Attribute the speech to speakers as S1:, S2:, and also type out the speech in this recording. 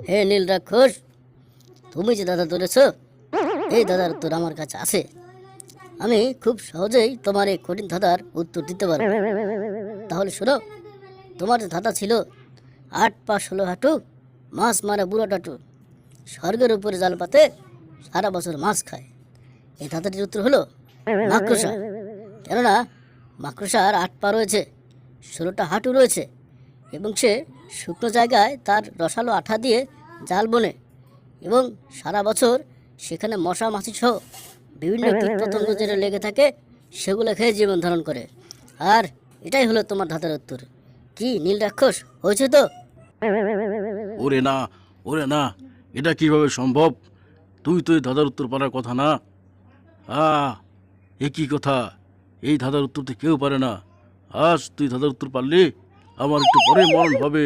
S1: হে নীল রাক্ষস, তুমি যে ধাঁধা ধরেছ, এই ধাঁধার উত্তর আমার কাছে আছে। আমি খুব সহজেই তোমার এই কঠিন ধাঁধার উত্তর দিতে পারবো। তাহলে শোনো, তোমার যে ধাঁধা ছিল 8 পা 16 হাঁটু, মাছ মারা বুড়ো টাটু, স্বর্গের উপরে জাল পাতে সারা বছর মাছ খায়। এই ধাঁধাটির উত্তর হলো মাকড়সা। কেননা মাকড়সার 8 পা রয়েছে, 16টা হাঁটু রয়েছে এবং সে শুকনো জায়গায় তার রসালো আঠা দিয়ে জাল বোনে এবং সারা বছর সেখানে মশা মাছি সহ বিভিন্ন কীটপতঙ্গ যেটা লেগে থাকে সেগুলো খেয়ে জীবন ধারণ করে। আর এটাই হলো তোমার ধাঁধার উত্তর। কি নীল রাক্ষস, হয়েছে তো?
S2: ওরে না, ওরে না, এটা কিভাবে সম্ভব? তুই তো এই ধাঁধার উত্তর পারার কথা না। আ এ কি কথা? এই ধাঁধার উত্তর তো কেউ পারে না। আজ তুই ধাঁধার উত্তর পারলি, আমার একটু পরে মরণ হবে।